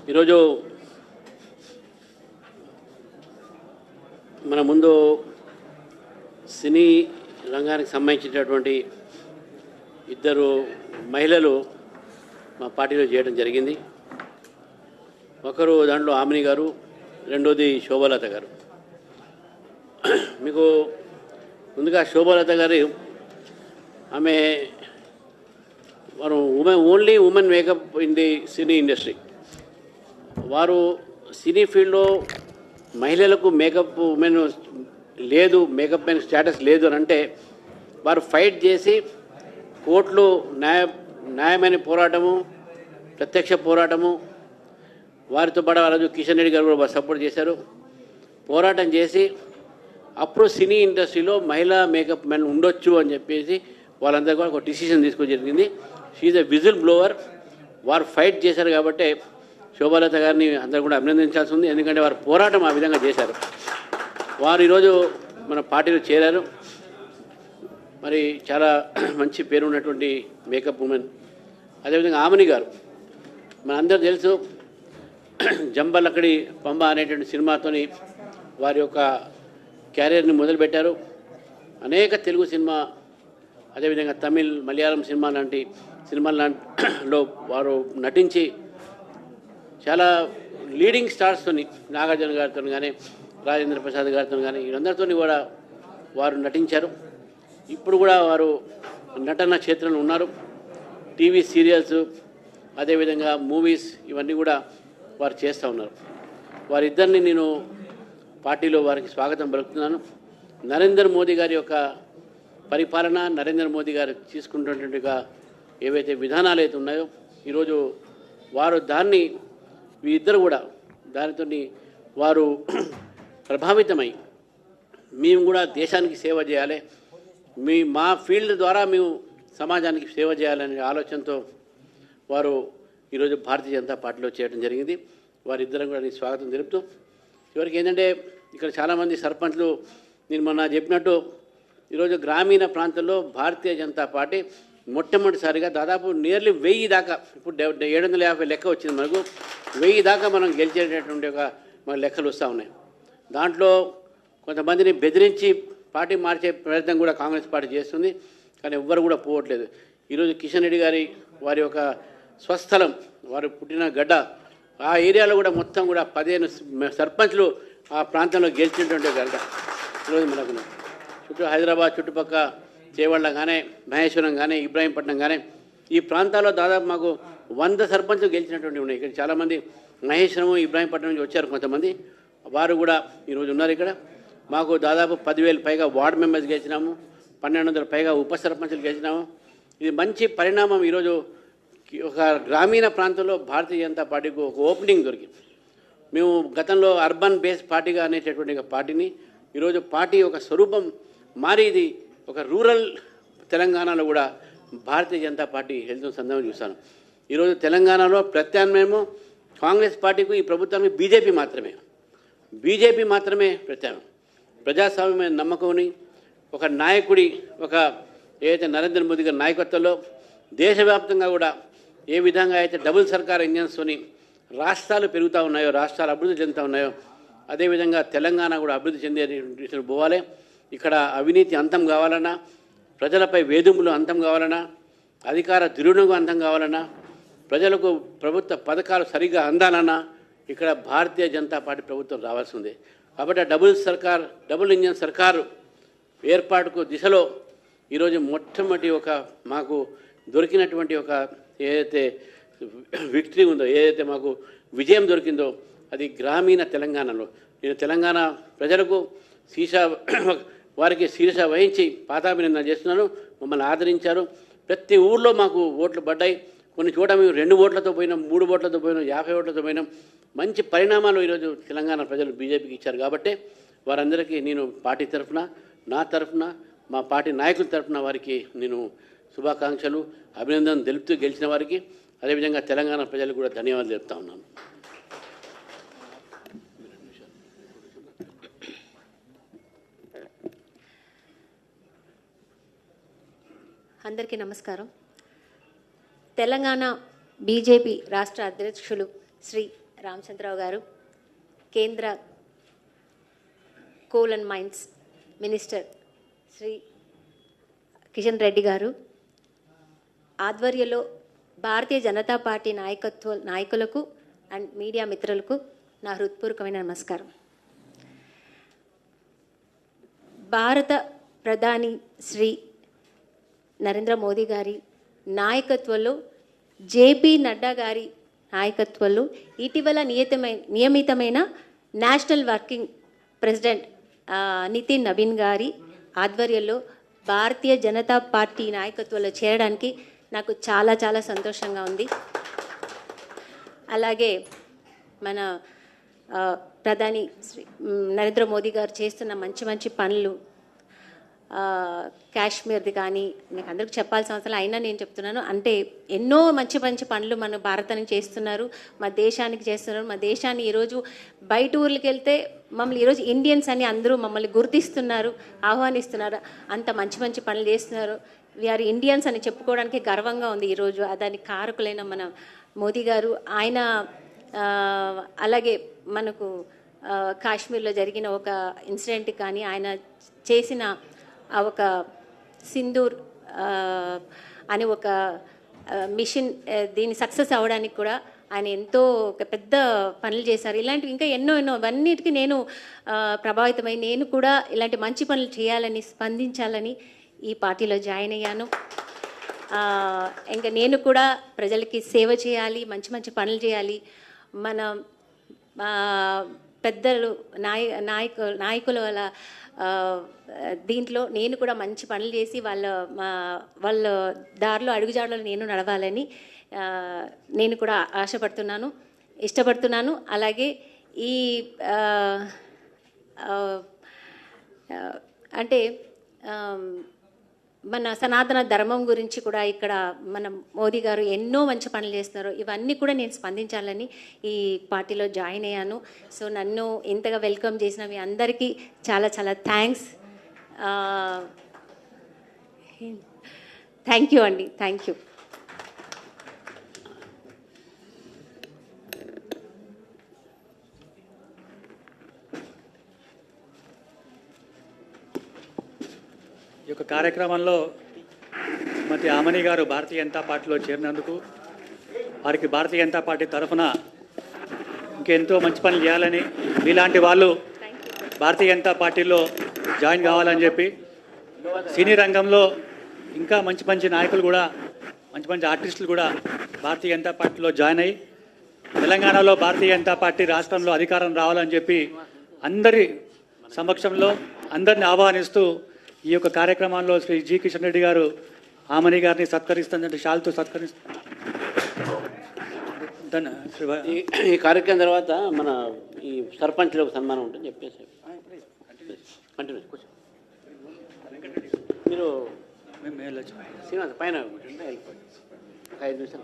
ఈరోజు మన ముందు సినీ రంగానికి సంబంధించినటువంటి ఇద్దరు మహిళలు మా పార్టీలో చేయడం జరిగింది. ఒకరు దాంట్లో ఆమిని గారు, రెండోది శోభలత గారు. మీకు ముందుగా శోభలత గారు ఆమె వారు only women makeup in the cine industry. వారు సినీ ఫీల్డ్లో మహిళలకు మేకప్ ఉమెన్ లేదు, మేకప్ మెన్ స్టేటస్ లేదు అని అంటే వారు ఫైట్ చేసి కోర్టులో న్యాయమైన పోరాటము, ప్రత్యక్ష పోరాటము, వారితో పాటు ఆ రోజు కిషన్ రెడ్డి గారు కూడా సపోర్ట్ చేశారు. పోరాటం చేసి అప్పుడు సినీ ఇండస్ట్రీలో మహిళా మేకప్ మెన్ ఉండొచ్చు అని చెప్పేసి వాళ్ళందరూ కూడా ఒక డిసిషన్ తీసుకోవడం జరిగింది. She a whistle blower. వారు ఫైట్ చేశారు కాబట్టి శోభలత గారిని అందరూ కూడా అభినందించాల్సి ఉంది. ఎందుకంటే వారు పోరాటం ఆ విధంగా చేశారు. వారు ఈరోజు మన పార్టీలో చేరారు. మరి చాలా మంచి పేరు ఉన్నటువంటి మేకప్ ఉమెన్. అదేవిధంగా ఆమిని గారు మనందరూ తెలుసు, జంబలక్కడి పంబ అనేటువంటి సినిమాతోని వారి యొక్క క్యారియర్ని మొదలుపెట్టారు. అనేక తెలుగు సినిమా, అదేవిధంగా తమిళ్, మలయాళం సినిమా లాంటి సినిమాల్లో వారు నటించి చాలా లీడింగ్ స్టార్స్తో, నాగార్జున గారితో కానీ, రాజేంద్ర ప్రసాద్ గారితో కానీ, వీళ్ళందరితో కూడా వారు నటించారు. ఇప్పుడు కూడా వారు నటన క్షేత్రంలో ఉన్నారు. టీవీ సీరియల్స్, అదేవిధంగా మూవీస్, ఇవన్నీ కూడా వారు చేస్తూ ఉన్నారు. వారిద్దరిని నేను పార్టీలో వారికి స్వాగతం పలుకుతున్నాను. నరేంద్ర మోదీ గారి యొక్క పరిపాలన, నరేంద్ర మోదీ గారు తీసుకుంటున్నట్టుగా ఏవైతే విధానాలు అయితే ఉన్నాయో ఈరోజు వారు దాన్ని, వీరిద్దరు కూడా దానితో వారు ప్రభావితమై మేము కూడా దేశానికి సేవ చేయాలి, మా ఫీల్డ్ ద్వారా మేము సమాజానికి సేవ చేయాలనే ఆలోచనతో వారు ఈరోజు భారతీయ జనతా పార్టీలో చేయడం జరిగింది. వారిద్దరం కూడా నేను స్వాగతం తెలుపుతూ, చివరికి ఏంటంటే ఇక్కడ చాలామంది సర్పంచ్లు, నేను మొన్న చెప్పినట్టు ఈరోజు గ్రామీణ ప్రాంతాల్లో భారతీయ జనతా పార్టీ మొట్టమొదటిసారిగా దాదాపు నియర్లీ 1000 దాకా, ఇప్పుడు 750 లెక్క వచ్చింది మనకు, 1000 దాకా మనం గెలిచేటటువంటి ఒక మన లెక్కలు వస్తూ ఉన్నాయి. దాంట్లో కొంతమందిని బెదిరించి పార్టీ మార్చే ప్రయత్నం కూడా కాంగ్రెస్ పార్టీ చేస్తుంది, కానీ ఎవ్వరు కూడా పోవట్లేదు. ఈరోజు కిషన్ రెడ్డి గారి వారి యొక్క స్వస్థలం, వారు పుట్టిన గడ్డ, ఆ ఏరియాలో కూడా మొత్తం కూడా 15 సర్పంచ్లు ఆ ప్రాంతంలో గెలిచినటువంటి గడ్డ ఈరోజు మనకు చుట్టూ హైదరాబాద్ చుట్టుపక్కల చేవళ్ళ కానీ, మహేశ్వరం కానీ, ఇబ్రాహీంపట్నం కానీ, ఈ ప్రాంతాల్లో దాదాపు మాకు 100 సర్పంచ్లు గెలిచినటువంటి ఉన్నాయి. ఇక్కడ చాలామంది మహేశ్వరం, ఇబ్రాహీంపట్నం నుంచి వచ్చారు కొంతమంది, వారు కూడా ఈరోజు ఉన్నారు ఇక్కడ. మాకు దాదాపు 10,000 పైగా వార్డు మెంబర్స్ గెలిచినాము, 1200 పైగా ఉప సర్పంచ్లు గెలిచినాము. ఇది మంచి పరిణామం. ఈరోజు ఒక గ్రామీణ ప్రాంతంలో భారతీయ జనతా పార్టీకి ఒక ఓపెనింగ్ దొరికింది. మేము గతంలో అర్బన్ బేస్ పార్టీగా అనేటటువంటి ఒక పార్టీని ఈరోజు పార్టీ ఒక స్వరూపం మారి ఇది ఒక రూరల్ తెలంగాణలో కూడా భారతీయ జనతా పార్టీ వెళ్తున్న సందర్భం చూశాను. ఈరోజు తెలంగాణలో ప్రత్యామ్నాయము కాంగ్రెస్ పార్టీకి, ఈ ప్రభుత్వానికి బీజేపీ మాత్రమే ప్రత్యామ్నాయం. ప్రజాస్వామ్యమైన నమ్మకంని ఒక నాయకుడి, ఒక ఏదైతే నరేంద్ర మోదీ గారి నాయకత్వంలో దేశవ్యాప్తంగా కూడా ఏ విధంగా అయితే డబుల్ సర్కార్ ఇంజన్స్తోని రాష్ట్రాలు పెరుగుతూ ఉన్నాయో, రాష్ట్రాలు అభివృద్ధి చెందుతూ ఉన్నాయో, అదేవిధంగా తెలంగాణ కూడా అభివృద్ధి చెందే పోవాలి. ఇక్కడ అవినీతి అంతం కావాలన్నా, ప్రజలపై వేధింపులు అంతం కావాలన్నా, అధికార దుర్వినియోగం అంతం కావాలన్నా, ప్రజలకు ప్రభుత్వ పథకాలు సరిగ్గా అందాలన్నా ఇక్కడ భారతీయ జనతా పార్టీ ప్రభుత్వం రావాల్సి ఉంది. కాబట్టి డబుల్ ఇంజన్ సర్కారు ఏర్పాటుకు దిశలో ఈరోజు మొట్టమొదటి ఒక మాకు దొరికినటువంటి ఒక ఏదైతే విక్టరీ ఉందో, ఏదైతే మాకు విజయం దొరికిందో అది గ్రామీణ తెలంగాణలో. నేను తెలంగాణ ప్రజలకు వారికి శీర్ష వహించి పాదాభినందన చేస్తున్నాను. మమ్మల్ని ఆదరించారు. ప్రతి ఊళ్ళో మాకు ఓట్లు పడ్డాయి. కొన్ని చోట మేము 2 ఓట్లతో పోయినాం, 3 ఓట్లతో పోయినాం, 50 ఓట్లతో పోయినాం. మంచి పరిణామాలు ఈరోజు తెలంగాణ ప్రజలు బీజేపీకి ఇచ్చారు. కాబట్టి వారందరికీ నేను పార్టీ తరఫున, నా తరఫున, మా పార్టీ నాయకుల తరఫున వారికి నేను శుభాకాంక్షలు, అభినందనలు తెలుపుతూ గెలిచిన వారికి, అదేవిధంగా తెలంగాణ ప్రజలకు కూడా ధన్యవాదాలు తెలుపుతా ఉన్నాను. అందరికీ నమస్కారం. తెలంగాణ బీజేపీ రాష్ట్ర అధ్యక్షులు శ్రీ రామచంద్రరావు గారు, కేంద్ర coal and mines minister Shri Kishan Reddy garu ఆధ్వర్యంలో భారతీయ జనతా పార్టీ నాయకులకు అండ్ మీడియా మిత్రులకు నా హృత్పూర్వకమైన నమస్కారం. భారత ప్రధాని శ్రీ నరేంద్ర మోదీ గారి నాయకత్వంలో, జేపీ నడ్డా గారి నాయకత్వంలో ఇటీవల నియమితమైన national working president Nitin Naveen గారి ఆధ్వర్యంలో భారతీయ జనతా పార్టీ నాయకత్వంలో చేరడానికి నాకు చాలా చాలా సంతోషంగా ఉంది. అలాగే మన ప్రధాని శ్రీ నరేంద్ర మోదీ గారు చేస్తున్న మంచి మంచి పనులు, కాశ్మీర్ది కానీ మీకు అందరికీ చెప్పాల్సిన అవసరం అయినా నేను చెప్తున్నాను. అంటే ఎన్నో మంచి మంచి పనులు మన భారతానికి చేస్తున్నారు, మా దేశానికి చేస్తున్నారు. మా దేశాన్ని ఈరోజు బయట ఊర్లకి వెళ్తే మమ్మల్ని ఈరోజు ఇండియన్స్ అని అందరూ మమ్మల్ని గుర్తిస్తున్నారు, ఆహ్వానిస్తున్నారు. అంత మంచి మంచి పనులు చేస్తున్నారు. వీఆర్ ఇండియన్స్ అని చెప్పుకోవడానికి గర్వంగా ఉంది ఈరోజు. దానికి కారకులైన మన మోదీ గారు, ఆయన అలాగే మనకు కాశ్మీర్లో జరిగిన ఒక ఇన్సిడెంట్ కానీ, ఆయన చేసిన ఒక సింధూర్ అని ఒక మిషన్ దీన్ని సక్సెస్ అవ్వడానికి కూడా ఆయన ఎంతో ఒక పెద్ద పనులు చేశారు. ఇలాంటివి ఇంకా ఎన్నో అవన్నిటికీ నేను ప్రభావితమై నేను కూడా ఇలాంటి మంచి పనులు చేయాలని, స్పందించాలని ఈ పార్టీలో జాయిన్ అయ్యాను. ఇంకా నేను కూడా ప్రజలకి సేవ చేయాలి, మంచి మంచి పనులు చేయాలి. మన పెద్దలు నాయకుల వల్ల దీంట్లో నేను కూడా మంచి పనులు చేసి వాళ్ళ దారిలో అడుగుజాడలో నేను నడవాలని నేను కూడా ఆశపడుతున్నాను, ఇష్టపడుతున్నాను. అలాగే ఈ అంటే మన సనాతన ధర్మం గురించి కూడా ఇక్కడ మన మోదీ గారు ఎన్నో మంచి పనులు చేస్తున్నారు. ఇవన్నీ కూడా నేను స్పందించాలని ఈ పార్టీలో జాయిన్ అయ్యాను. సో నన్ను ఇంతగా వెల్కమ్ చేసిన మీ అందరికీ చాలా చాలా థ్యాంక్స్. థ్యాంక్ యూ అండి, థ్యాంక్ యూ. ఈ యొక్క కార్యక్రమంలో శ్రీమతి ఆమని గారు భారతీయ జనతా పార్టీలో చేరినందుకు వారికి భారతీయ జనతా పార్టీ తరఫున ఇంకెంతో మంచి పనులు చేయాలని, మీలాంటి వాళ్ళు భారతీయ జనతా పార్టీలో జాయిన్ కావాలని చెప్పి, సినీ రంగంలో ఇంకా మంచి మంచి నాయకులు కూడా, మంచి మంచి ఆర్టిస్టులు కూడా భారతీయ జనతా పార్టీలో జాయిన్ అయ్యి తెలంగాణలో భారతీయ జనతా పార్టీ రాష్ట్రంలో అధికారం రావాలని చెప్పి అందరి సమక్షంలో అందరిని ఆహ్వానిస్తూ ఈ యొక్క కార్యక్రమంలో శ్రీ జి కిషన్ రెడ్డి గారు ఆమని గారిని సత్కరిస్తుందంటే షాల్తో ఈ కార్యక్రమం తర్వాత మన ఈ సర్పంచ్లకు సన్మానం ఉంటుంది చెప్పేసి కంటిన్యూ కూర్చో. మీరు శ్రీనివాస్ పైన వెళ్ళిపోయింది ఒక 5 నిమిషాలు.